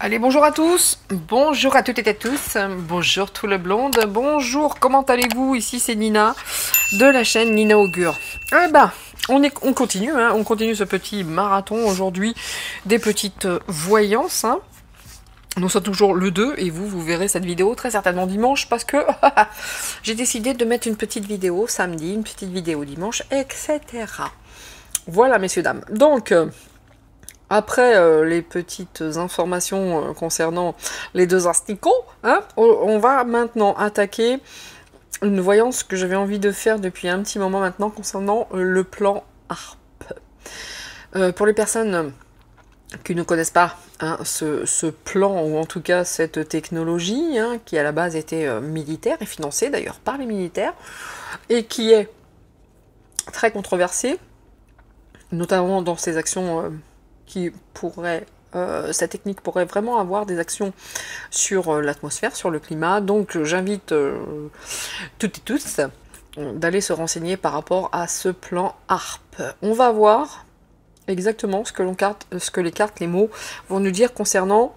Allez, bonjour à tous, bonjour à toutes et à tous, bonjour tout le blonde, bonjour, comment allez-vous? Ici c'est Nina, de la chaîne Nina Augure. Eh ben, on continue, hein, on continue ce petit marathon aujourd'hui des petites voyances, hein. Nous sommes toujours le 2 et vous verrez cette vidéo très certainement dimanche parce que j'ai décidé de mettre une petite vidéo samedi, une petite vidéo dimanche, etc. Voilà messieurs, dames. Donc, après les petites informations concernant les deux asticots, hein, on va maintenant attaquer une voyance que j'avais envie de faire depuis un petit moment maintenant concernant le plan ARP. Pour les personnes qui ne connaissent pas hein, ce plan, ou en tout cas cette technologie, hein, qui à la base était militaire et financée d'ailleurs par les militaires, et qui est très controversée, notamment dans ses actions qui pourraient... cette technique pourrait vraiment avoir des actions sur l'atmosphère, sur le climat, donc j'invite toutes et tous d'aller se renseigner par rapport à ce plan ARP. On va voir exactement ce que les cartes, les mots vont nous dire concernant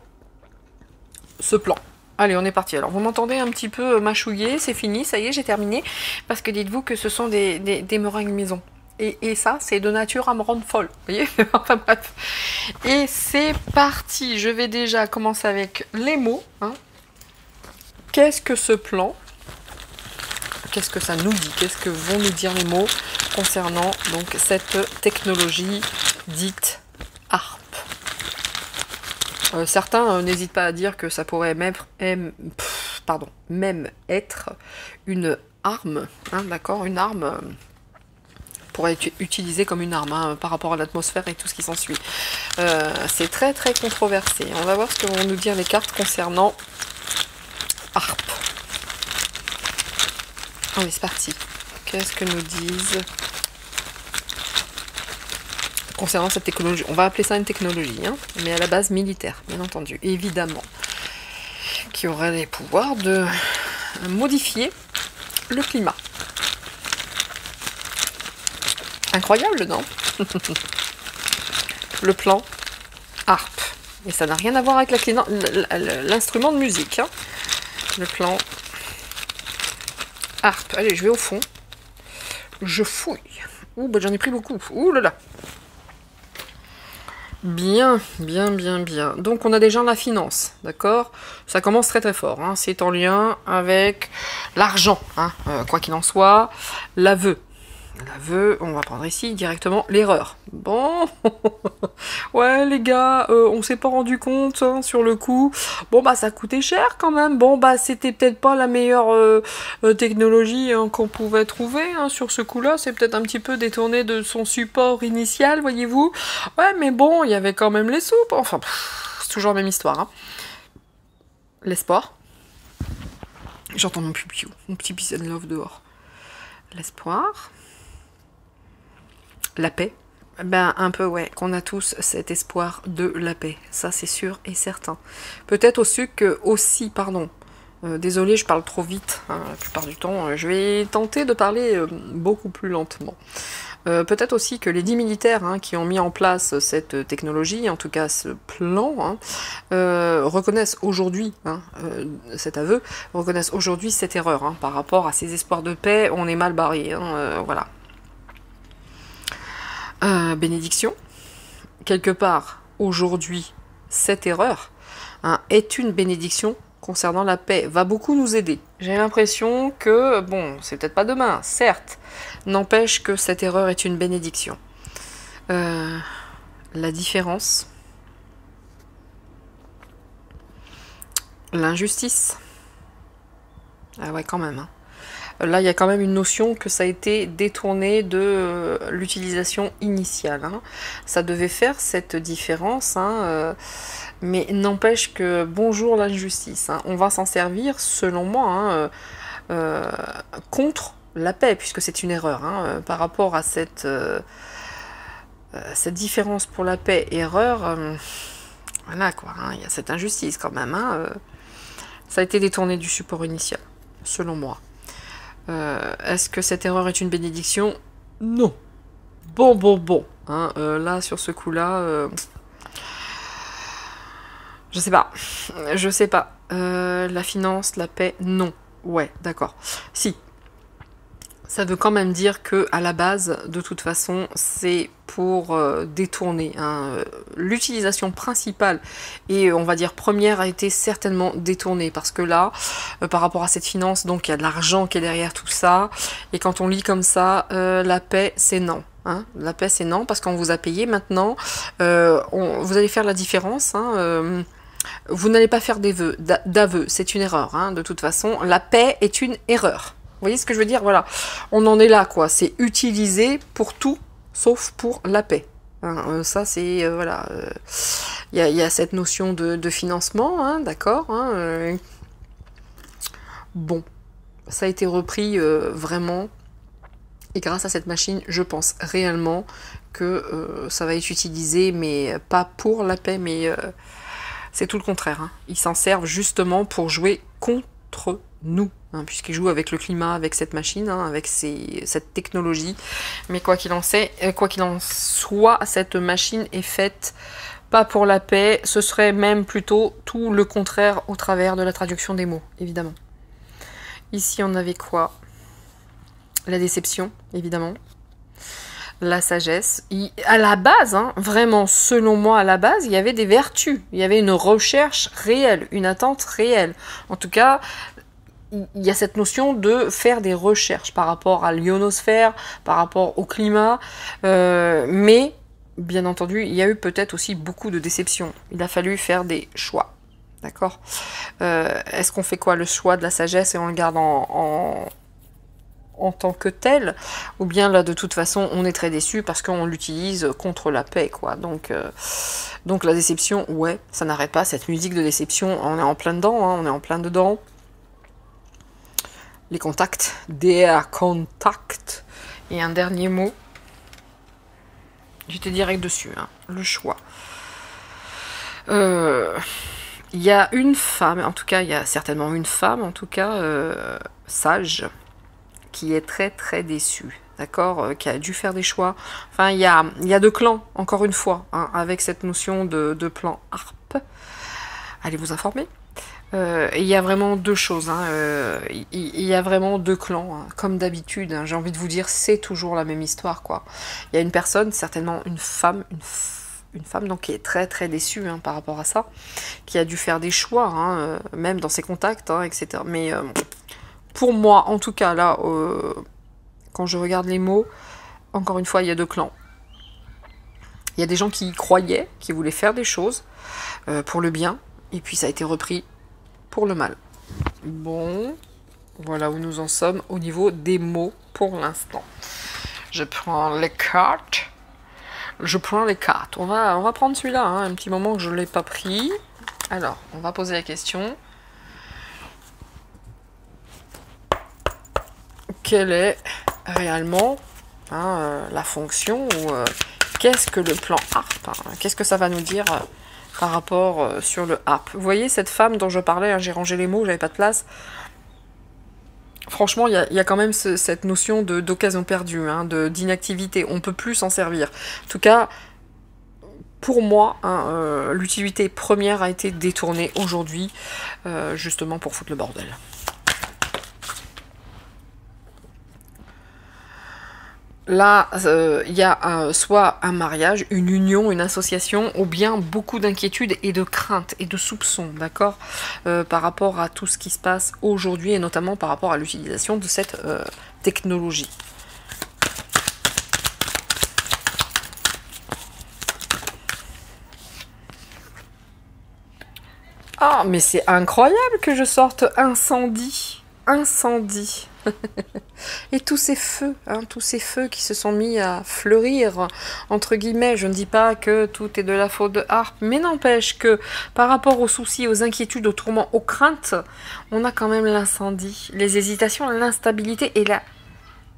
ce plan. Allez, on est parti. Alors, vous m'entendez un petit peu mâchouiller, c'est fini, ça y est, j'ai terminé. Parce que dites-vous que ce sont des meringues maison. Et ça, c'est de nature à me rendre folle. Vous voyez? Enfin bref. Et c'est parti. Je vais déjà commencer avec les mots. Hein. Qu'est-ce que ce plan? Qu'est-ce que ça nous dit? Qu'est-ce que vont nous dire les mots concernant donc cette technologie dite ARP? Certains n'hésitent pas à dire que ça pourrait même être une arme, hein, d'accord, une arme pourrait être utilisée comme une arme hein, par rapport à l'atmosphère et tout ce qui s'ensuit. C'est très très controversé. On va voir ce que vont nous dire les cartes concernant ARP. Allez, c'est parti. Qu'est-ce que nous disent concernant cette technologie? On va appeler ça une technologie, hein, mais à la base militaire, bien entendu, évidemment, qui aurait les pouvoirs de modifier le climat. Incroyable, non? Le plan ARP. Et ça n'a rien à voir avec l'instrument de musique. Hein. Le plan ARP. Allez, je vais au fond. Je fouille. Ouh, bah j'en ai pris beaucoup. Ouh là là. Bien, bien, bien, bien. Donc on a déjà la finance, d'accord? Ça commence très très fort. Hein. C'est en lien avec l'argent, hein. Quoi qu'il en soit. L'aveu. L'aveu, on va prendre ici directement l'erreur. Bon, ouais les gars, on s'est pas rendu compte hein, sur le coup. Bon bah ça coûtait cher quand même. Bon bah c'était peut-être pas la meilleure technologie hein, qu'on pouvait trouver hein, sur ce coup-là. C'est peut-être un petit peu détourné de son support initial, voyez-vous. Ouais mais bon, il y avait quand même les soupes. Enfin, c'est toujours la même histoire. Hein. L'espoir. J'entends mon petit peace and love dehors. L'espoir. La paix. Ben un peu ouais, qu'on a tous cet espoir de la paix, ça c'est sûr et certain. Peut-être aussi, pardon, désolé je parle trop vite, hein, la plupart du temps, je vais tenter de parler beaucoup plus lentement. Peut-être aussi que les 10 militaires hein, qui ont mis en place cette technologie, en tout cas ce plan, hein, reconnaissent aujourd'hui, hein, cet aveu, reconnaissent aujourd'hui cette erreur, hein, par rapport à ces espoirs de paix, on est mal barré, hein, voilà. Bénédiction. Quelque part, aujourd'hui, cette erreur hein, est une bénédiction concernant la paix, va beaucoup nous aider. J'ai l'impression que, bon, c'est peut-être pas demain, certes, n'empêche que cette erreur est une bénédiction. La différence. L'injustice. Ah ouais, quand même, hein. Là, il y a quand même une notion que ça a été détourné de l'utilisation initiale. Hein. Ça devait faire cette différence, hein, mais n'empêche que bonjour l'injustice. Hein. On va s'en servir, selon moi, hein, contre la paix, puisque c'est une erreur. Hein, par rapport à cette différence pour la paix, erreur, voilà quoi, hein, il y a cette injustice quand même. Hein, ça a été détourné du support initial, selon moi. Est-ce que cette erreur est une bénédiction? Non. Bon. Hein, là, sur ce coup-là, Je sais pas. Je sais pas. La finance, la paix, non. Ouais, d'accord. Si. Ça veut quand même dire que à la base, de toute façon, c'est pour détourner. Hein. L'utilisation principale et on va dire première a été certainement détournée parce que là, par rapport à cette finance, donc il y a de l'argent qui est derrière tout ça. Et quand on lit comme ça, la paix, c'est non. Hein. La paix, c'est non parce qu'on vous a payé maintenant. Vous allez faire la différence. Hein, vous n'allez pas faire d'aveux, c'est une erreur. Hein. De toute façon, la paix est une erreur. Vous voyez ce que je veux dire? Voilà, on en est là, quoi. C'est utilisé pour tout, sauf pour la paix. Hein, ça, c'est, voilà, y a cette notion de financement, hein, d'accord. Hein, bon, ça a été repris vraiment, et grâce à cette machine, je pense réellement que ça va être utilisé, mais pas pour la paix, mais c'est tout le contraire. Hein. Ils s'en servent justement pour jouer contre nous. Hein, puisqu'ils jouent avec le climat, avec cette machine, hein, avec cette technologie. Mais quoi qu'il en soit, cette machine est faite pas pour la paix, ce serait même plutôt tout le contraire au travers de la traduction des mots, évidemment. Ici, on avait quoi? La déception, évidemment. La sagesse. À la base, hein, vraiment, selon moi, à la base, il y avait des vertus. Il y avait une recherche réelle, une attente réelle. En tout cas, il y a cette notion de faire des recherches par rapport à l'ionosphère, par rapport au climat, mais bien entendu, il y a eu peut-être aussi beaucoup de déceptions. Il a fallu faire des choix, d'accord? Est-ce qu'on fait quoi? Le choix de la sagesse et on le garde en tant que tel, ou bien là de toute façon on est très déçu parce qu'on l'utilise contre la paix, quoi. Donc la déception, ouais, ça n'arrête pas, cette musique de déception, on est en plein dedans, hein, on est en plein dedans. Les contacts, der Kontakt. Et un dernier mot. J'étais direct dessus, hein, le choix. Il y a une femme, en tout cas, il y a certainement une femme, en tout cas, sage, qui est très très déçue, d'accord, qui a dû faire des choix. Enfin, il y a deux clans, encore une fois, hein, avec cette notion de plan ARP. Allez vous informer. Il y a vraiment deux choses, hein, il y a vraiment deux clans, hein, comme d'habitude, hein, j'ai envie de vous dire, c'est toujours la même histoire, quoi. Il y a une personne, certainement une femme donc qui est très très déçue, hein, par rapport à ça, qui a dû faire des choix, hein, même dans ses contacts, hein, etc. Mais pour moi, en tout cas, là, quand je regarde les mots, encore une fois, il y a deux clans. Il y a des gens qui y croyaient, qui voulaient faire des choses pour le bien, et puis ça a été repris pour le mal. Bon, voilà où nous en sommes au niveau des mots pour l'instant. Je prends les cartes. On va prendre celui-là, hein, un petit moment que je ne l'ai pas pris. Alors, on va poser la question. Quelle est réellement, hein, la fonction ou qu'est-ce que le plan ARP, hein, qu'est-ce que ça va nous dire par rapport sur le ARP. Vous voyez cette femme dont je parlais, hein, j'ai rangé les mots, j'avais pas de place. Franchement, il y a quand même cette notion d'occasion perdue, hein, d'inactivité. On peut plus s'en servir. En tout cas, pour moi, hein, l'utilité première a été détournée aujourd'hui, justement pour foutre le bordel. Là, il y a soit un mariage, une union, une association, ou bien beaucoup d'inquiétudes et de craintes et de soupçons, d'accord, par rapport à tout ce qui se passe aujourd'hui, et notamment par rapport à l'utilisation de cette technologie. Ah, mais c'est incroyable que je sorte incendie. Incendie. Et tous ces feux, hein, tous ces feux qui se sont mis à fleurir, entre guillemets. Je ne dis pas que tout est de la faute de Harp, mais n'empêche que par rapport aux soucis, aux inquiétudes, aux tourments, aux craintes, on a quand même l'incendie, les hésitations, l'instabilité et la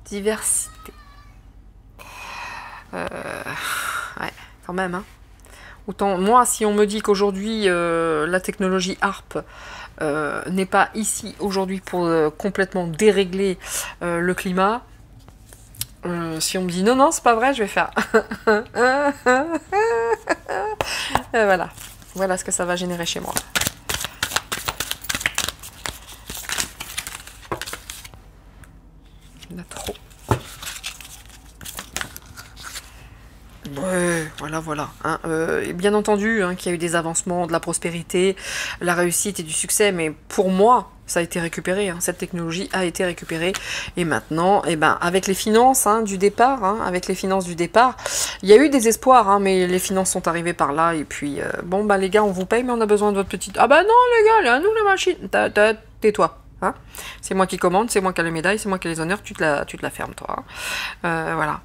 diversité. Ouais, quand même, hein. Autant, moi, si on me dit qu'aujourd'hui, la technologie Harp n'est pas ici aujourd'hui pour complètement dérégler le climat, si on me dit non, non, c'est pas vrai, je vais faire... Voilà. Voilà ce que ça va générer chez moi. Il y en a trop. Ouais, voilà. Hein, et bien entendu hein, qu'il y a eu des avancements, de la prospérité, la réussite et du succès, mais pour moi, ça a été récupéré. Hein, cette technologie a été récupérée. Et maintenant, eh ben, avec les finances du départ, il y a eu des espoirs, hein, mais les finances sont arrivées par là. Et puis, bon, bah les gars, on vous paye, mais on a besoin de votre petite... Ah bah non, les gars, là, nous, la machine... Tais-toi. Hein, c'est moi qui commande, c'est moi qui ai les médailles, c'est moi qui ai les honneurs, tu te la fermes, toi. Hein. Voilà.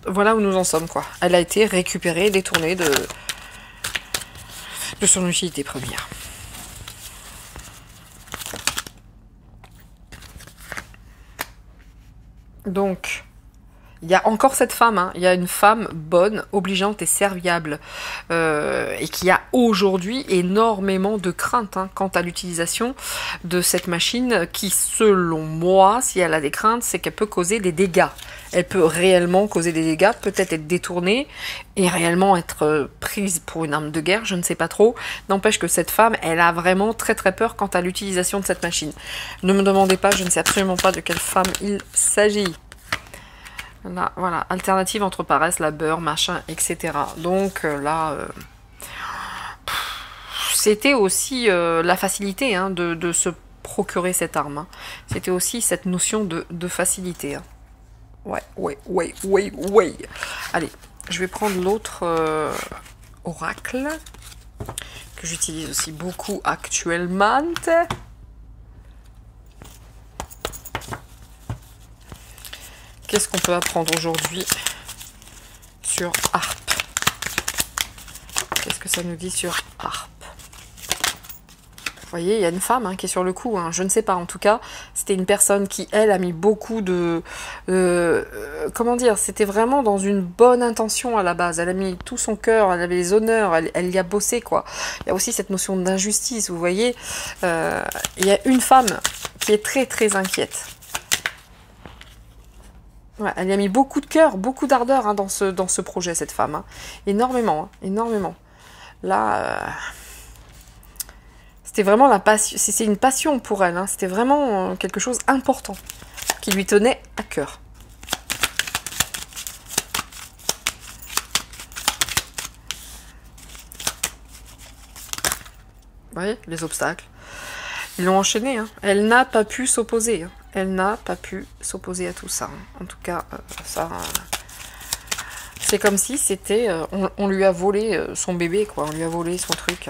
Voilà où nous en sommes, quoi. Elle a été récupérée, détournée de son utilité première. Donc, il y a encore cette femme, hein. Il y a une femme bonne, obligeante et serviable, et qui a aujourd'hui énormément de craintes hein, quant à l'utilisation de cette machine qui, selon moi, si elle a des craintes, c'est qu'elle peut causer des dégâts. Elle peut réellement causer des dégâts, peut-être être détournée et réellement être prise pour une arme de guerre, je ne sais pas trop. N'empêche que cette femme, elle a vraiment très très peur quant à l'utilisation de cette machine. Ne me demandez pas, je ne sais absolument pas de quelle femme il s'agit. Là, voilà, alternative entre paresse, labeur, machin, etc. Donc là, c'était aussi la facilité hein, de se procurer cette arme. Hein. C'était aussi cette notion de facilité. Hein. Ouais. Allez, je vais prendre l'autre oracle que j'utilise aussi beaucoup actuellement. Qu'est-ce qu'on peut apprendre aujourd'hui sur Harpe? Qu'est-ce que ça nous dit sur Harpe? Vous voyez, il y a une femme hein, qui est sur le coup. Hein. Je ne sais pas, en tout cas, c'était une personne qui, elle, a mis beaucoup de... comment dire? C'était vraiment dans une bonne intention à la base. Elle a mis tout son cœur, elle avait les honneurs, elle y a bossé, quoi. Il y a aussi cette notion d'injustice, vous voyez. Il y a une femme qui est très, très inquiète. Ouais, elle y a mis beaucoup de cœur, beaucoup d'ardeur hein, dans ce projet, cette femme. Hein. Énormément, hein, énormément. Là... C'était vraiment la passion, c'est une passion pour elle, hein. C'était vraiment quelque chose d'important qui lui tenait à cœur. Vous voyez, les obstacles. Ils l'ont enchaîné, hein. Elle n'a pas pu s'opposer. Hein. Elle n'a pas pu s'opposer à tout ça. Hein. En tout cas, ça... c'est comme si c'était... on lui a volé son bébé, quoi. On lui a volé son truc.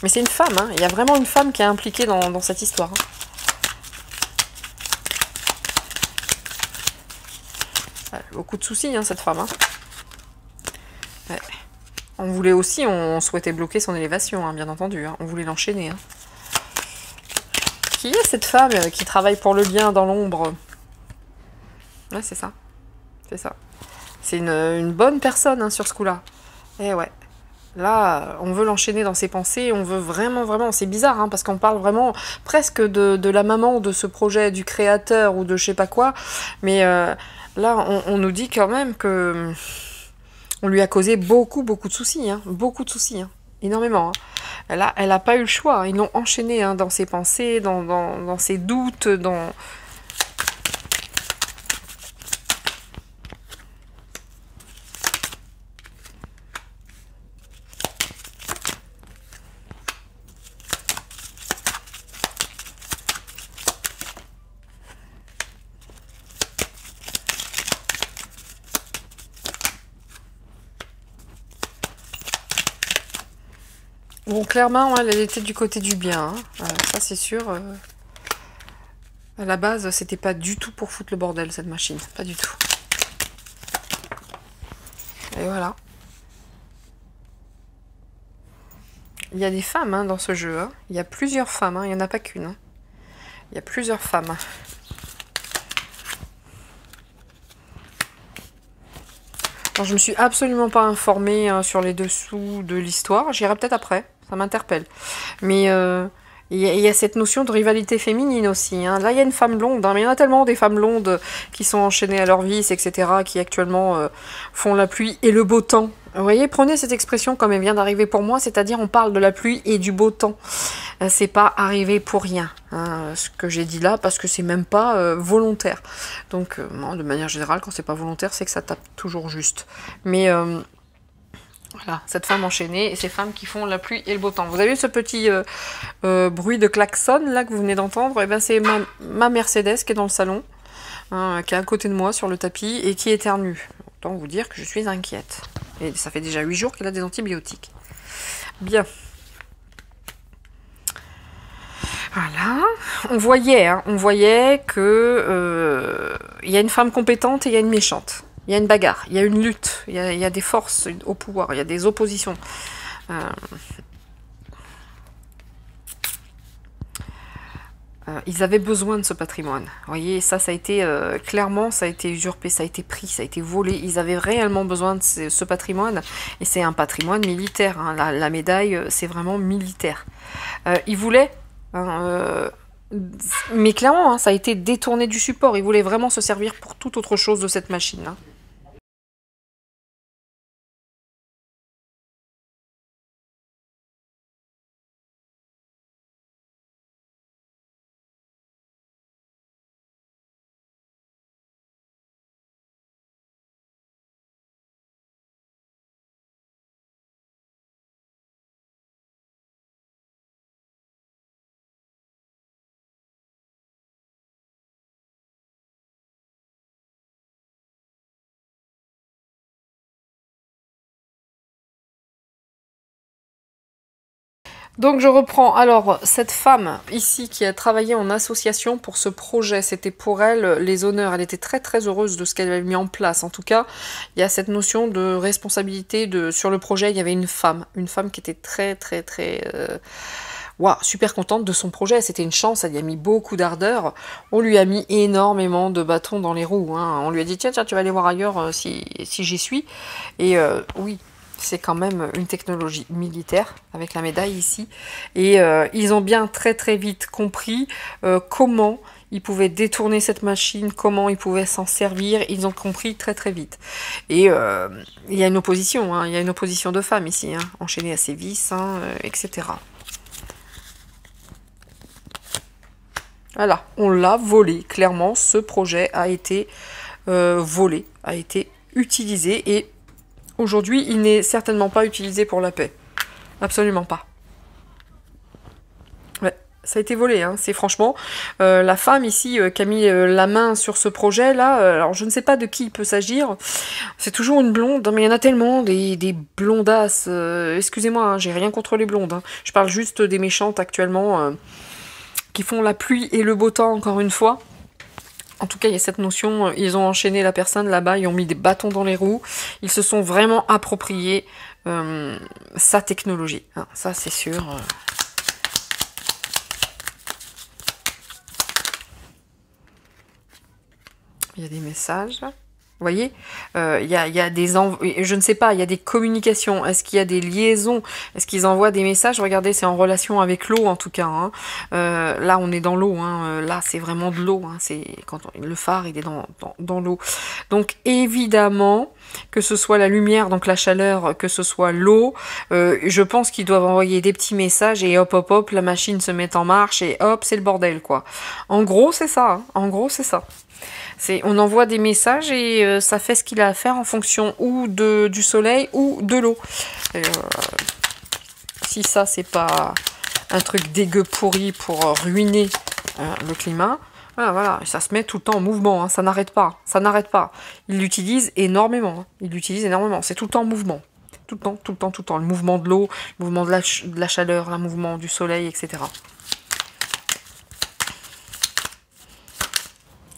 Mais c'est une femme, hein. Il y a vraiment une femme qui est impliquée dans cette histoire. Hein. Beaucoup de soucis, hein, cette femme. Hein. Ouais. On voulait aussi, on souhaitait bloquer son élévation, hein, bien entendu. Hein. On voulait l'enchaîner. Hein. Qui est cette femme qui travaille pour le bien dans l'ombre? Ouais, c'est ça. C'est ça. C'est une bonne personne hein, sur ce coup-là. Eh ouais. Là, on veut l'enchaîner dans ses pensées, on veut vraiment, c'est bizarre, hein, parce qu'on parle vraiment presque de la maman de ce projet, du créateur ou de je sais pas quoi, mais là, on nous dit quand même que on lui a causé beaucoup de soucis, hein, énormément. Hein. Elle a pas eu le choix, hein, ils l'ont enchaîné hein, dans ses pensées, dans ses doutes, dans... Bon, clairement, elle était du côté du bien. Hein. Ça, c'est sûr. À la base, c'était pas du tout pour foutre le bordel, cette machine. Pas du tout. Et voilà. Il y a des femmes hein, dans ce jeu. Hein. Il y a plusieurs femmes. Hein. Il n'y en a pas qu'une. Hein. Il y a plusieurs femmes. Alors, je me suis absolument pas informée hein, sur les dessous de l'histoire. J'irai peut-être après. Ça m'interpelle. Mais il y a cette notion de rivalité féminine aussi. Hein. Là, il y a une femme blonde. Hein, mais il y en a tellement des femmes blondes qui sont enchaînées à leur vice, etc. Qui actuellement font la pluie et le beau temps Vous voyez, prenez cette expression comme elle vient d'arriver pour moi, c'est-à-dire on parle de la pluie et du beau temps. C'est pas arrivé pour rien, hein, ce que j'ai dit là, parce que c'est même pas volontaire. Donc, de manière générale, quand c'est pas volontaire, c'est que ça tape toujours juste. Mais voilà, cette femme enchaînée et ces femmes qui font la pluie et le beau temps. Vous avez vu ce petit bruit de klaxon là que vous venez d'entendre? Eh ben, c'est ma Mercedes qui est dans le salon, hein, qui est à côté de moi sur le tapis et qui éternue. Autant vous dire que je suis inquiète. Et ça fait déjà 8 jours qu'elle a des antibiotiques. Bien. Voilà. On voyait que il y a une femme compétente et il y a une méchante. Il y a une bagarre, il y a une lutte, il y a des forces au pouvoir, il y a des oppositions. Ils avaient besoin de ce patrimoine. Vous voyez, ça a été, clairement, ça a été usurpé, ça a été pris, ça a été volé. Ils avaient réellement besoin de ce patrimoine. Et c'est un patrimoine militaire. Hein. La médaille, c'est vraiment militaire. Ils voulaient... mais clairement, hein, ça a été détourné du support. Ils voulaient vraiment se servir pour toute autre chose de cette machine. Hein. Donc je reprends. Alors, cette femme ici qui a travaillé en association pour ce projet, c'était pour elle les honneurs. Elle était très très heureuse de ce qu'elle avait mis en place. En tout cas, il y a cette notion de responsabilité. Sur le projet, il y avait une femme qui était très très très... super contente de son projet, c'était une chance, elle y a mis beaucoup d'ardeur. On lui a mis énormément de bâtons dans les roues. Hein. On lui a dit, tiens, tu vas aller voir ailleurs si j'y suis. Et oui, c'est quand même une technologie militaire, avec la médaille ici. Et ils ont bien très très vite compris comment ils pouvaient détourner cette machine, comment ils pouvaient s'en servir. Ils ont compris très très vite. Et il y a une opposition, hein, il y a une opposition de femmes ici, hein, enchaînées à ces vis, hein, etc. Voilà, on l'a volé. Clairement, ce projet a été volé, a été utilisé et aujourd'hui, il n'est certainement pas utilisé pour la paix. Absolument pas. Ouais, ça a été volé, hein. C'est franchement la femme ici qui a mis la main sur ce projet-là. Alors, je ne sais pas de qui il peut s'agir. C'est toujours une blonde, mais il y en a tellement, des blondasses. Excusez-moi, hein, j'ai rien contre les blondes. Hein. Je parle juste des méchantes actuellement qui font la pluie et le beau temps, encore une fois. En tout cas, il y a cette notion, ils ont enchaîné la personne là-bas, ils ont mis des bâtons dans les roues, ils se sont vraiment appropriés sa technologie. Hein, ça, c'est sûr. Il y a des messages. Vous voyez, il y a des je ne sais pas, il y a des communications. Est-ce qu'il y a des liaisons? Est-ce qu'ils envoient des messages? Regardez, c'est en relation avec l'eau en tout cas. Hein. Là, on est dans l'eau. Hein. Là, c'est vraiment de l'eau. Hein. C'est quand le phare, il est dans l'eau. Donc, évidemment, que ce soit la lumière, donc la chaleur, que ce soit l'eau, je pense qu'ils doivent envoyer des petits messages et hop, hop, hop, la machine se met en marche et hop, c'est le bordel, quoi. En gros, c'est ça. Hein. En gros, c'est ça. On envoie des messages et ça fait ce qu'il a à faire en fonction ou du soleil ou de l'eau. Si ça, c'est pas un truc dégueu pourri pour ruiner le climat, voilà, ça se met tout le temps en mouvement, hein, ça n'arrête pas, Il l'utilise énormément, c'est tout le temps en mouvement. Tout le temps. Le mouvement de l'eau, le mouvement de la chaleur, le mouvement du soleil, etc.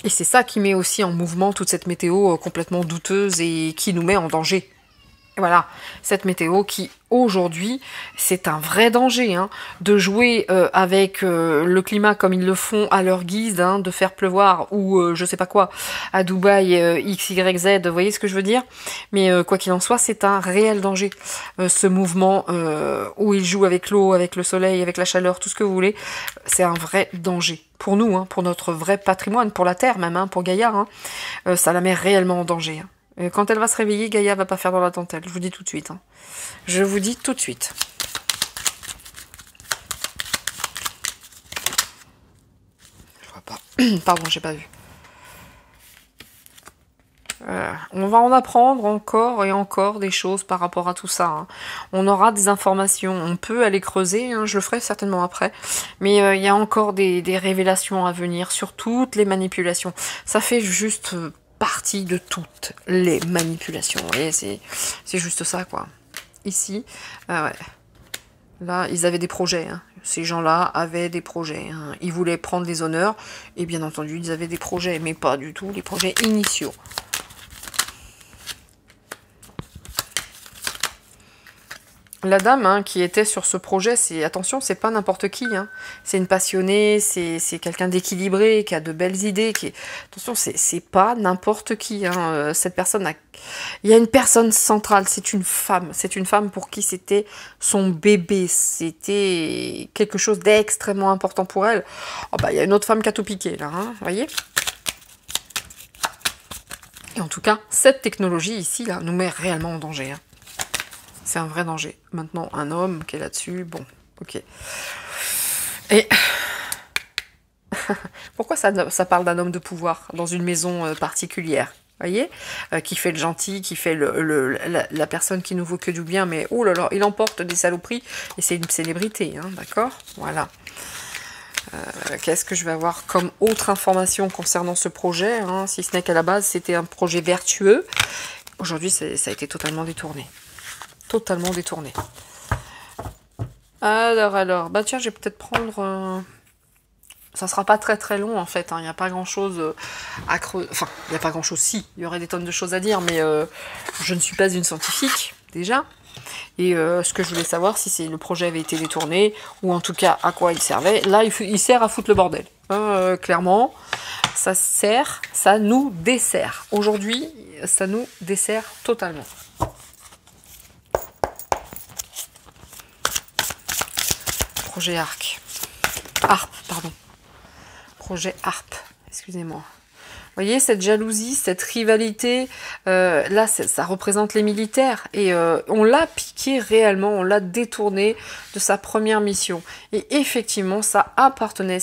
Et c'est ça qui met aussi en mouvement toute cette météo complètement douteuse et qui nous met en danger. Voilà, cette météo qui, aujourd'hui, c'est un vrai danger, hein, de jouer avec le climat comme ils le font à leur guise, hein, de faire pleuvoir ou je sais pas quoi, à Dubaï, X, Y, Z, vous voyez ce que je veux dire? Mais quoi qu'il en soit, c'est un réel danger. Ce mouvement où ils jouent avec l'eau, avec le soleil, avec la chaleur, tout ce que vous voulez, c'est un vrai danger. Pour nous, hein, pour notre vrai patrimoine, pour la Terre même, hein, pour Gaïa, hein, ça la met réellement en danger. Hein. Quand elle va se réveiller, Gaïa va pas faire dans la dentelle. Je vous dis tout de suite. Hein. Je vous dis tout de suite. Je vois pas. Pardon, j'ai pas vu. On va en apprendre encore et encore des choses par rapport à tout ça. Hein. On aura des informations, on peut aller creuser, hein, je le ferai certainement après. Mais il y a encore des révélations à venir sur toutes les manipulations. Ça fait juste partie de toutes les manipulations. Et c'est juste ça, quoi. Ici, ouais. Là, ils avaient des projets. Hein. Ces gens-là avaient des projets. Hein. Ils voulaient prendre les honneurs. Et bien entendu, ils avaient des projets, mais pas du tout les projets initiaux. La dame hein, qui était sur ce projet, attention, c'est pas n'importe qui. Hein. C'est une passionnée, c'est quelqu'un d'équilibré, qui a de belles idées. Attention, c'est pas n'importe qui. Hein. Cette personne il y a une personne centrale, c'est une femme. C'est une femme pour qui c'était son bébé. C'était quelque chose d'extrêmement important pour elle. Oh, bah, il y a une autre femme qui a tout piqué, là. Hein, vous voyez ? Et en tout cas, cette technologie ici, là, nous met réellement en danger. Hein. C'est un vrai danger. Maintenant, un homme qui est là-dessus, bon, ok. Et pourquoi ça parle d'un homme de pouvoir dans une maison particulière, voyez, qui fait le gentil, qui fait la personne qui ne vaut que du bien, mais oh là là, il emporte des saloperies, et c'est une célébrité, hein, d'accord? Voilà. Qu'est-ce que je vais avoir comme autre information concernant ce projet, hein, si ce n'est qu'à la base, c'était un projet vertueux. Aujourd'hui, ça a été totalement détourné. Totalement détourné. Alors, bah tiens, je vais peut-être prendre... Ça sera pas très très long en fait, il n'y a pas grand chose à creuser. Enfin, il n'y a pas grand chose, si, il y aurait des tonnes de choses à dire, mais je ne suis pas une scientifique, déjà. Et ce que je voulais savoir, si le projet avait été détourné, ou en tout cas à quoi il servait. Là, il sert à foutre le bordel. Clairement, ça nous dessert. Aujourd'hui, ça nous dessert totalement. Projet Harp, pardon. Projet Harp, excusez-moi. Vous voyez, cette jalousie, cette rivalité, là, ça représente les militaires. Et on l'a piqué réellement, on l'a détourné de sa première mission. Et effectivement, ça appartenait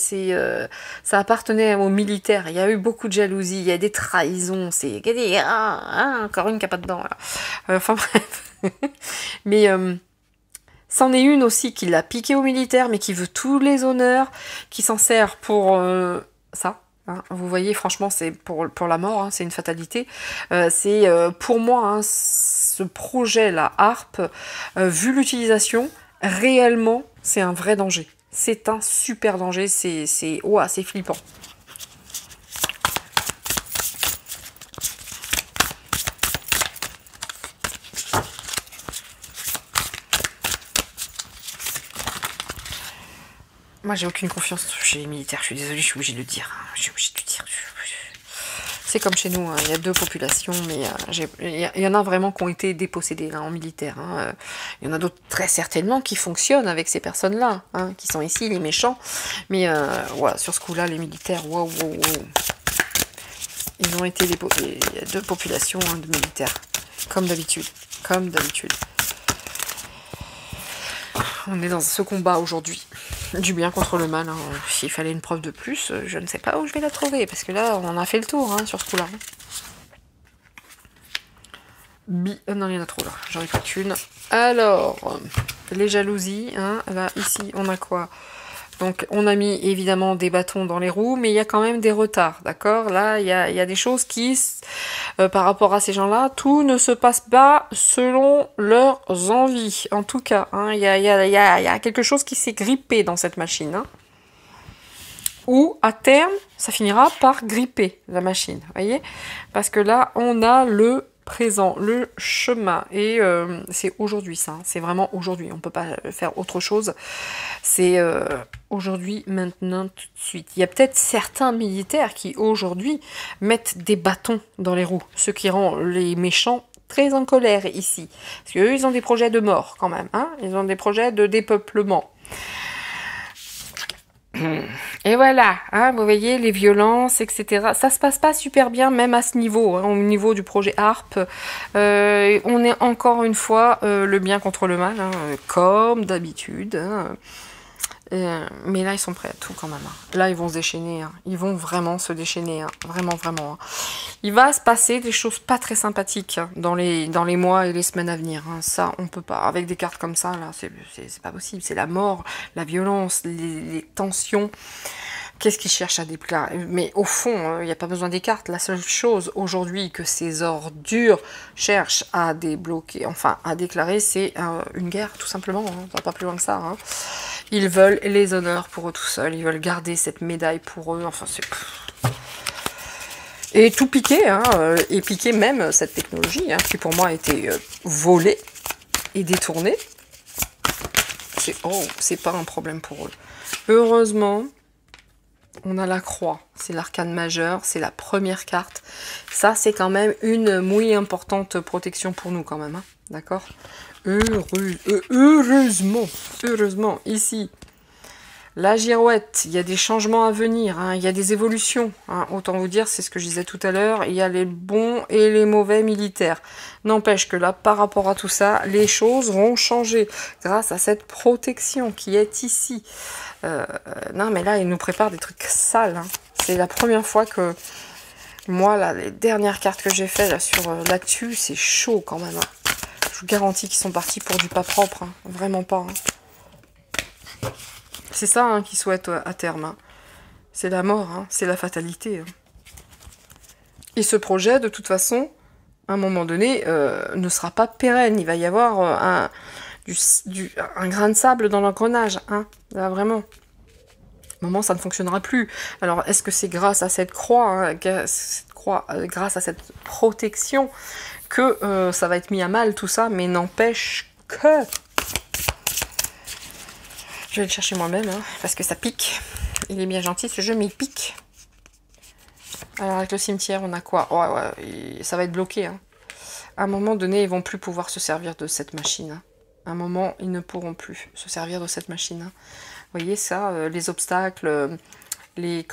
aux militaires. Il y a eu beaucoup de jalousie, il y a des trahisons. C'est encore une qui n'a pas dedans. Là. Enfin bref. Mais... c'en est une aussi qui l'a piqué aux militaires, mais qui veut tous les honneurs, qui s'en sert pour ça. Hein. Vous voyez, franchement, c'est pour la mort, hein, c'est une fatalité. C'est pour moi, hein, ce projet-là, Harp, vu l'utilisation, réellement, c'est un vrai danger. C'est un super danger, c'est flippant. Moi, j'ai aucune confiance chez les militaires. Je suis désolée, je suis obligée de le dire. Je suis obligée de le dire. C'est comme chez nous, hein. Il y a deux populations, mais il y en a vraiment qui ont été dépossédés là, en militaire. Hein. Il y en a d'autres très certainement qui fonctionnent avec ces personnes-là, hein, qui sont ici, les méchants. Mais voilà, sur ce coup-là, les militaires, wow. Ils ont été dépossédés. Il y a deux populations hein, de militaires, comme d'habitude. Comme d'habitude. On est dans ce combat aujourd'hui. Du bien contre le mal. Hein. S'il fallait une preuve de plus, je ne sais pas où je vais la trouver. Parce que là, on en a fait le tour hein, sur ce coup-là. Non, il y en a trop là. J'en ai pas qu'une. Alors, les jalousies. Hein. Là, ici, on a quoi? Donc, on a mis évidemment des bâtons dans les roues, mais il y a quand même des retards, d'accord? Là, il y a des choses qui, par rapport à ces gens-là, tout ne se passe pas selon leurs envies. En tout cas, hein, il y a quelque chose qui s'est grippé dans cette machine. Hein, ou, à terme, ça finira par gripper la machine, voyez? Parce que là, on a le présent, le chemin, et c'est aujourd'hui ça, hein, c'est vraiment aujourd'hui, on peut pas faire autre chose, c'est aujourd'hui, maintenant, tout de suite. Il y a peut-être certains militaires qui aujourd'hui mettent des bâtons dans les roues, ce qui rend les méchants très en colère ici, parce qu'eux ils ont des projets de mort quand même, hein, ils ont des projets de dépeuplement. Et voilà, hein, vous voyez, les violences, etc. Ça se passe pas super bien, même à ce niveau, hein, au niveau du projet ARP. On est encore une fois le bien contre le mal, hein, comme d'habitude. Hein. Mais là, ils sont prêts à tout quand même. Hein. Là, ils vont se déchaîner. Hein. Ils vont vraiment se déchaîner. Hein. Vraiment, vraiment. Hein. Il va se passer des choses pas très sympathiques hein, dans les mois et les semaines à venir. Hein. Ça, on peut pas. Avec des cartes comme ça, là, c'est pas possible. C'est la mort, la violence, les tensions. Qu'est-ce qu'ils cherchent à déclarer? Mais au fond, il n'y a pas besoin des cartes. La seule chose aujourd'hui que ces ordures cherchent à débloquer, enfin à déclarer, c'est une guerre, tout simplement. Hein. Ça va pas plus loin que ça. Hein. Ils veulent les honneurs pour eux tout seuls. Ils veulent garder cette médaille pour eux. Enfin, c'est... Et tout piquer, hein, et piquer même cette technologie, hein, qui pour moi a été volée et détournée. C'est pas un problème pour eux. Heureusement, on a la croix. C'est l'arcane majeur, c'est la première carte. Ça, c'est quand même une muy importante protection pour nous quand même. Hein, d'accord ? Heureusement, ici, la girouette, il y a des changements à venir, hein, il y a des évolutions. Hein, autant vous dire, c'est ce que je disais tout à l'heure, il y a les bons et les mauvais militaires. N'empêche que là, par rapport à tout ça, les choses vont changer grâce à cette protection qui est ici. Non, mais là, il nous prépare des trucs sales. Hein. C'est la première fois que moi, là, les dernières cartes que j'ai faites là, sur l'actu, c'est chaud quand même. Hein. Je vous garantis qu'ils sont partis pour du pas propre. Hein. Vraiment pas. Hein. C'est ça hein, qu'ils souhaitent à terme. Hein. C'est la mort, hein. C'est la fatalité. Hein. Et ce projet, de toute façon, à un moment donné, ne sera pas pérenne. Il va y avoir un grain de sable dans l'engrenage. Hein. Là, vraiment. À un moment, ça ne fonctionnera plus. Alors, est-ce que c'est grâce à cette croix, hein, grâce à cette protection, que ça va être mis à mal, tout ça, mais n'empêche que... Je vais le chercher moi-même, hein, parce que ça pique. Il est bien gentil, ce jeu, mais il pique. Alors, avec le cimetière, on a quoi? Ouais, ça va être bloqué. Hein. À un moment donné, ils vont plus pouvoir se servir de cette machine. Hein. À un moment, ils ne pourront plus se servir de cette machine. Hein. Vous voyez ça, les obstacles, les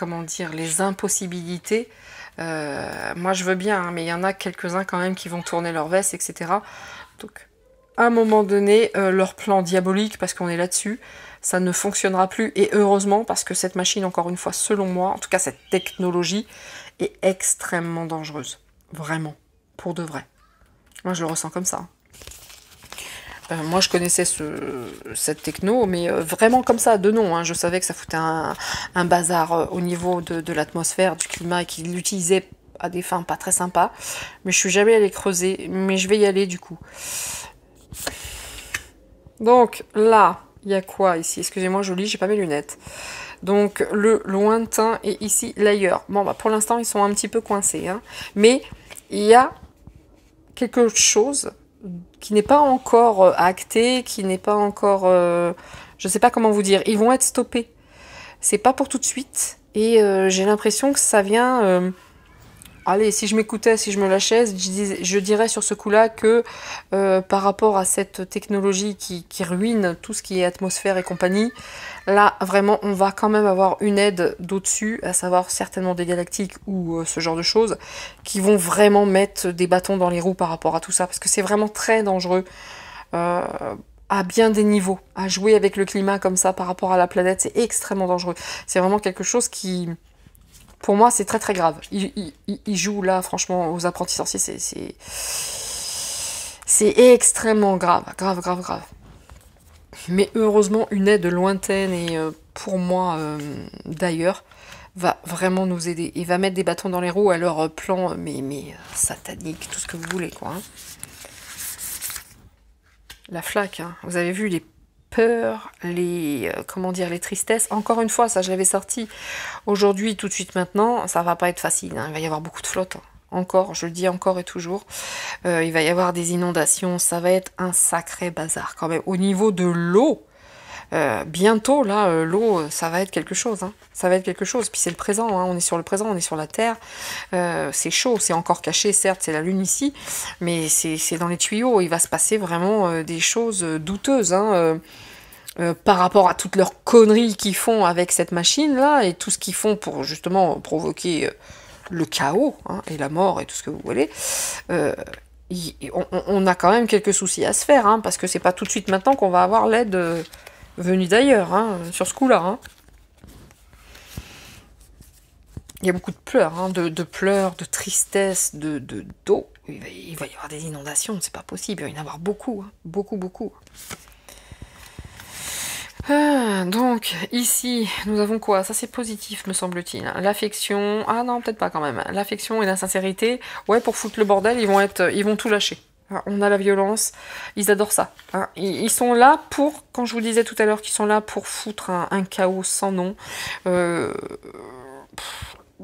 impossibilités. Moi, je veux bien, hein, mais il y en a quelques-uns quand même qui vont tourner leur veste, etc. Donc, à un moment donné, leur plan diabolique, parce qu'on est là-dessus, ça ne fonctionnera plus. Et heureusement, parce que cette machine, encore une fois, selon moi, en tout cas cette technologie, est extrêmement dangereuse. Vraiment. Pour de vrai. Moi, je le ressens comme ça. Moi, je connaissais cette techno, mais vraiment comme ça, de nom. Hein. Je savais que ça foutait un bazar au niveau de l'atmosphère, du climat, et qu'il l'utilisait à des fins pas très sympas. Mais je suis jamais allée creuser, mais je vais y aller du coup. Donc, là, il y a quoi ici? Excusez-moi, je lis, j'ai pas mes lunettes. Donc, le lointain et ici, l'ailleurs. Bon, bah, pour l'instant, ils sont un petit peu coincés. Hein. Mais il y a quelque chose qui n'est pas encore acté, qui n'est pas encore... je sais pas comment vous dire. Ils vont être stoppés. C'est pas pour tout de suite. Et j'ai l'impression que ça vient... Allez, si je m'écoutais, si je me lâchais, je dirais sur ce coup-là que par rapport à cette technologie qui ruine tout ce qui est atmosphère et compagnie, là, vraiment, on va quand même avoir une aide d'au-dessus, à savoir certainement des galactiques ou ce genre de choses, qui vont vraiment mettre des bâtons dans les roues par rapport à tout ça, parce que c'est vraiment très dangereux à bien des niveaux. À jouer avec le climat comme ça par rapport à la planète, c'est extrêmement dangereux. C'est vraiment quelque chose qui... Pour moi, c'est très très grave. Il joue là, franchement, aux apprentis sorciers, c'est extrêmement grave. Grave. Mais heureusement, une aide lointaine et pour moi, d'ailleurs, va vraiment nous aider. Et va mettre des bâtons dans les roues à leur plan, mais satanique, tout ce que vous voulez, quoi. Hein. La flaque, hein. Vous avez vu les peurs, les tristesses. Encore une fois, ça je l'avais sorti aujourd'hui, tout de suite maintenant, ça va pas être facile. Hein. Il va y avoir beaucoup de flotte. Hein. Encore, je le dis encore et toujours. Il va y avoir des inondations. Ça va être un sacré bazar quand même. Au niveau de l'eau, bientôt là, l'eau, ça va être quelque chose. Hein. Ça va être quelque chose. Puis c'est le présent. Hein. On est sur le présent, on est sur la terre. C'est chaud, c'est encore caché. Certes, c'est la lune ici, mais c'est dans les tuyaux. Il va se passer vraiment des choses douteuses. Hein. par rapport à toutes leurs conneries qu'ils font avec cette machine-là, et tout ce qu'ils font pour justement provoquer le chaos, hein, et la mort, et tout ce que vous voulez, on a quand même quelques soucis à se faire, hein, parce que c'est pas tout de suite maintenant qu'on va avoir l'aide venue d'ailleurs, hein, sur ce coup-là. Hein. Il y a beaucoup de pleurs, hein, de pleurs, de tristesse, d'eau. Il va y avoir des inondations, c'est pas possible, il va y en avoir beaucoup, hein, beaucoup, beaucoup. Donc, ici, nous avons quoi? Ça, c'est positif, me semble-t-il. L'affection... Ah non, peut-être pas quand même. L'affection et la sincérité. Ouais, pour foutre le bordel, ils vont tout lâcher. On a la violence. Ils adorent ça. Hein. Ils sont là pour... Quand je vous disais tout à l'heure qu'ils sont là pour foutre un chaos sans nom.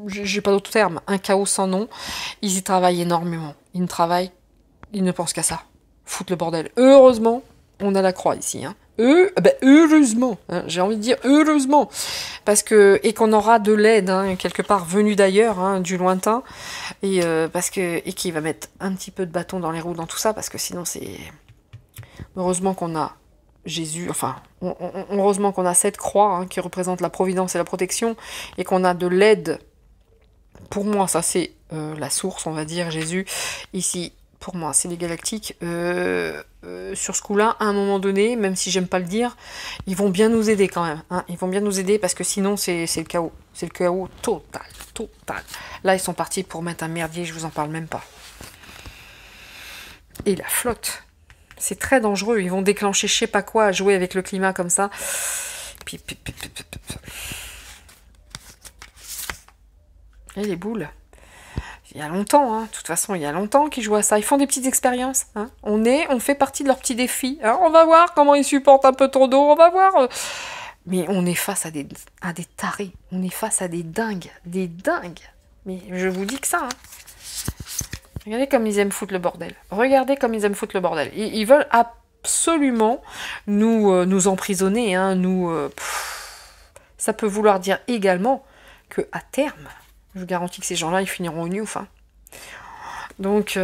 J'ai pas d'autre terme. Un chaos sans nom. Ils y travaillent énormément. Ils ne pensent qu'à ça. Foutre le bordel. Heureusement, on a la croix ici, hein. Heureusement, hein, j'ai envie de dire heureusement, parce que et qu'on aura de l'aide, hein, quelque part venue d'ailleurs, hein, du lointain, et qui va mettre un petit peu de bâton dans les roues dans tout ça, parce que sinon c'est heureusement qu'on a Jésus, enfin heureusement qu'on a cette croix, hein, qui représente la providence et la protection, et qu'on a de l'aide. Pour moi, ça c'est la source, on va dire, Jésus ici. Pour moi, c'est les galactiques. Sur ce coup-là, à un moment donné, même si j'aime pas le dire, ils vont bien nous aider quand même. Hein. Ils vont bien nous aider parce que sinon, c'est le chaos. C'est le chaos total, total. Là, ils sont partis pour mettre un merdier, je vous en parle même pas. Et la flotte, c'est très dangereux. Ils vont déclencher je sais pas quoi, jouer avec le climat comme ça. Et les boules. Il y a longtemps, hein. De toute façon, il y a longtemps qu'ils jouent à ça. Ils font des petites expériences. Hein. On fait partie de leurs petits défis. Hein. On va voir comment ils supportent un peu trop d'eau. On va voir. Mais on est face à des tarés. On est face à des dingues. Des dingues. Mais je vous dis que ça. Hein. Regardez comme ils aiment foutre le bordel. Regardez comme ils aiment foutre le bordel. Ils veulent absolument nous emprisonner. Hein. Ça peut vouloir dire également que à terme, je vous garantis que ces gens-là, ils finiront au Newf. Hein. Donc,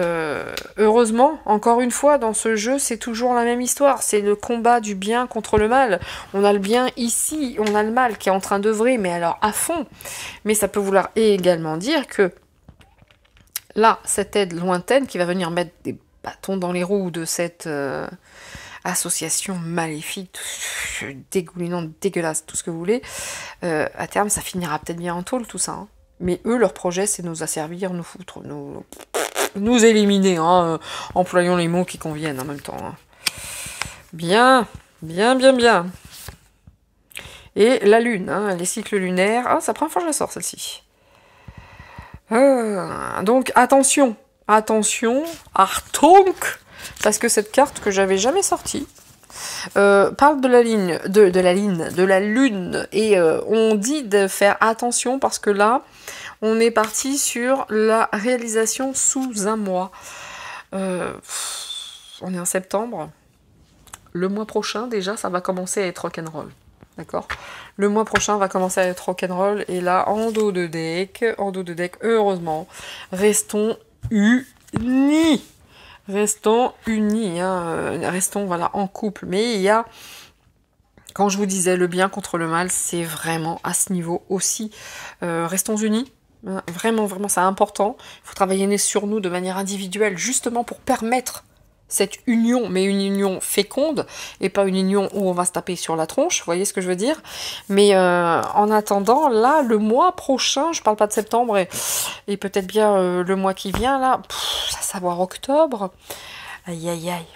heureusement, encore une fois, dans ce jeu, c'est toujours la même histoire. C'est le combat du bien contre le mal. On a le bien ici, on a le mal qui est en train d'œuvrer, mais alors à fond. Mais ça peut vouloir également dire que là, cette aide lointaine qui va venir mettre des bâtons dans les roues de cette association maléfique, dégoulinante, dégueulasse, tout ce que vous voulez, à terme, ça finira peut-être bien en tôle, tout ça. Hein. Mais eux, leur projet, c'est nous asservir, nous foutre, nous éliminer, hein, employons les mots qui conviennent en même temps. Hein. Bien, bien, bien, bien. Et la lune, hein, les cycles lunaires. Ah, c'est la première fois que je la sors, celle-ci. Donc, attention, Achtung, parce que cette carte que j'avais jamais sortie, parle de la ligne, de la lune, et on dit de faire attention parce que là, on est parti sur la réalisation sous un mois. On est en septembre. Le mois prochain, déjà, ça va commencer à être rock'n'roll. D'accord? Le mois prochain va commencer à être rock'n'roll. Et là, en dos de deck, heureusement, restons unis. Restons unis, hein, restons voilà, en couple. Mais il y a, quand je vous disais le bien contre le mal, c'est vraiment à ce niveau aussi. Restons unis. Vraiment, vraiment, c'est important. Il faut travailler sur nous de manière individuelle, justement pour permettre cette union, mais une union féconde, et pas une union où on va se taper sur la tronche, vous voyez ce que je veux dire? Mais en attendant, là, le mois prochain, je parle pas de septembre, et peut-être bien le mois qui vient, là, à savoir octobre, aïe, aïe, aïe,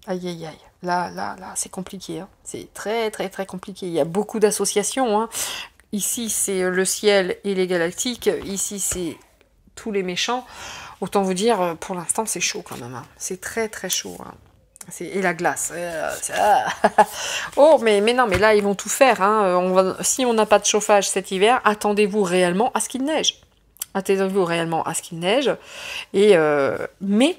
aïe, aïe, aïe. Là, c'est compliqué, hein. C'est très, très, très compliqué. Il y a beaucoup d'associations, hein. Ici, c'est le ciel et les galactiques. Ici, c'est tous les méchants. Autant vous dire, pour l'instant, c'est chaud quand même. Hein. C'est très, très chaud. Hein. Et la glace. Oh, mais non, mais là, ils vont tout faire. Hein. Si on n'a pas de chauffage cet hiver, attendez-vous réellement à ce qu'il neige. Attendez-vous réellement à ce qu'il neige. Mais,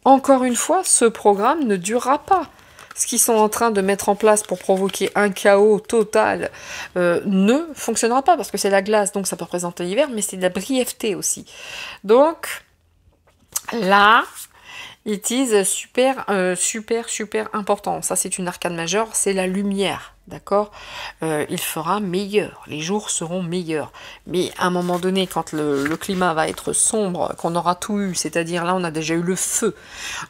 encore une fois, ce programme ne durera pas. Ce qu'ils sont en train de mettre en place pour provoquer un chaos total ne fonctionnera pas, parce que c'est la glace, donc ça peut représenter l'hiver, mais c'est de la brièveté aussi. Donc, là, It is super, super important. Ça, c'est une arcane majeure, c'est la lumière. D'accord, il fera meilleur, les jours seront meilleurs. Mais à un moment donné, quand le climat va être sombre, qu'on aura tout eu, c'est-à-dire là on a déjà eu le feu,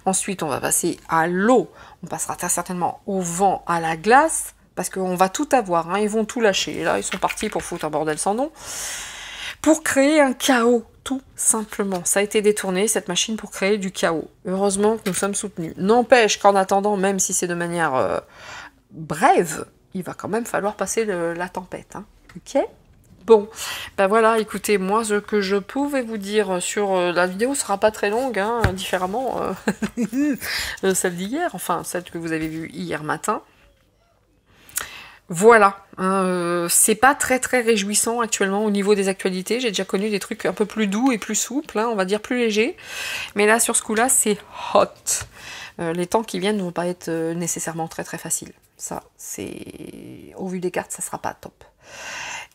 ensuite on va passer à l'eau, on passera très certainement au vent, à la glace, parce qu'on va tout avoir, hein, ils vont tout lâcher. Et là ils sont partis pour foutre un bordel sans nom, pour créer un chaos. Tout simplement, ça a été détourné, cette machine, pour créer du chaos. Heureusement que nous sommes soutenus. N'empêche qu'en attendant, même si c'est de manière brève, il va quand même falloir passer la tempête. Hein. Ok? Bon, ben voilà, écoutez, moi, ce que je pouvais vous dire sur la vidéo sera pas très longue, hein, différemment celle d'hier, enfin, celle que vous avez vue hier matin. Voilà, hein, c'est pas très réjouissant actuellement au niveau des actualités. J'ai déjà connu des trucs un peu plus doux et plus souples, hein, on va dire plus légers. Mais là, sur ce coup-là, c'est hot. Les temps qui viennent ne vont pas être nécessairement très faciles. Ça, c'est... Au vu des cartes, ça sera pas top.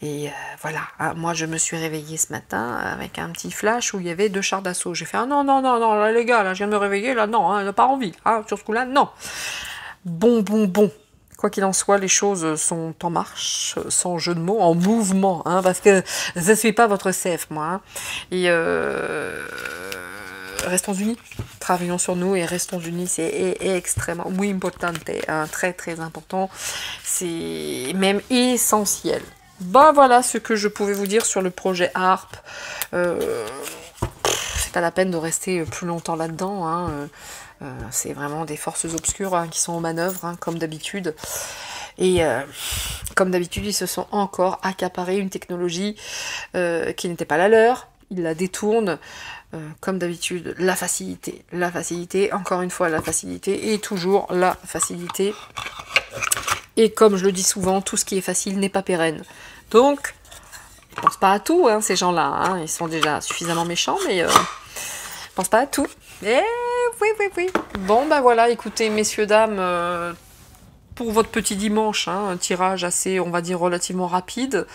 Et voilà, hein, moi je me suis réveillée ce matin avec un petit flash où il y avait 2 chars d'assaut. J'ai fait ah non, là les gars, là je viens de me réveiller, là non, hein, pas envie. Hein, sur ce coup-là, non. Bon. Quoi qu'il en soit, les choses sont en marche, sans jeu de mots, en mouvement, hein, parce que je ne suis pas votre chef, moi. Hein. Et restons unis, travaillons sur nous et restons unis, c'est extrêmement, muy importante, hein, très important, c'est même essentiel. Ben voilà ce que je pouvais vous dire sur le projet ARP. C'est pas la peine de rester plus longtemps là-dedans, hein. C'est vraiment des forces obscures hein, qui sont aux manœuvres, hein, comme d'habitude. Et comme d'habitude, ils se sont encore accaparés une technologie qui n'était pas la leur. Ils la détournent. Comme d'habitude, la facilité, encore une fois la facilité, et toujours la facilité. Et comme je le dis souvent, tout ce qui est facile n'est pas pérenne. Donc, je pense pas à tout, hein, ces gens-là. Hein, ils sont déjà suffisamment méchants, mais je pense pas à tout. Et oui. Bon, ben voilà, écoutez, messieurs, dames, pour votre petit dimanche, hein, un tirage assez, on va dire, relativement rapide.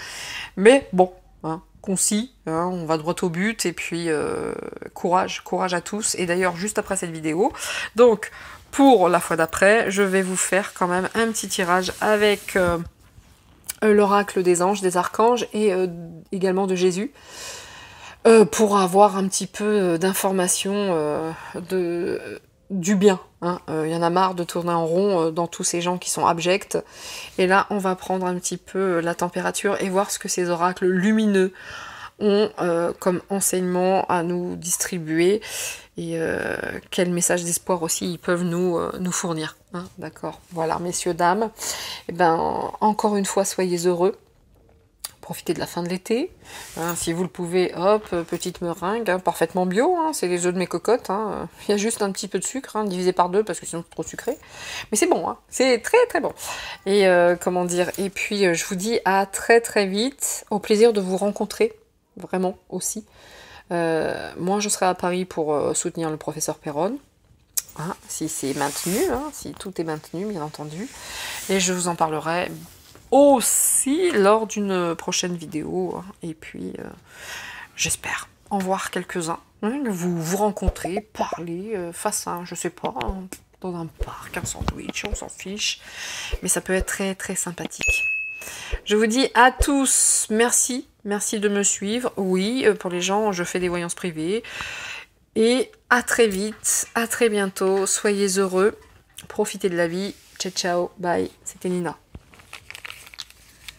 Mais bon, hein, concis, hein, on va droit au but, et puis courage à tous. Et d'ailleurs, juste après cette vidéo, donc, pour la fois d'après, je vais vous faire quand même un petit tirage avec l'oracle des anges, des archanges, et également de Jésus. Pour avoir un petit peu d'informations du bien. Hein. Y en a marre de tourner en rond dans tous ces gens qui sont abjects. Et là, on va prendre un petit peu la température et voir ce que ces oracles lumineux ont comme enseignement à nous distribuer. Et quel message d'espoir aussi ils peuvent nous fournir. Hein. D'accord. Voilà, messieurs, dames. Et ben, encore une fois, soyez heureux. Profitez de la fin de l'été, hein, si vous le pouvez, hop, petite meringue, hein, parfaitement bio, hein, c'est les œufs de mes cocottes, hein, il y a juste un petit peu de sucre, hein, divisé par 2 parce que sinon c'est trop sucré, mais c'est bon, hein, c'est très bon, et comment dire, et puis je vous dis à très vite, au plaisir de vous rencontrer, vraiment aussi, moi je serai à Paris pour soutenir le professeur Perron, hein, si c'est maintenu, hein, si tout est maintenu bien entendu, et je vous en parlerai aussi lors d'une prochaine vidéo, hein. Et puis j'espère en voir quelques-uns, hein, vous rencontrer, parler face à, je sais pas, dans un parc, un sandwich, on s'en fiche, mais ça peut être très sympathique. Je vous dis à tous merci de me suivre. Oui, pour les gens, je fais des voyances privées, et à très vite, à très bientôt, soyez heureux, profitez de la vie, ciao, bye, c'était Nina.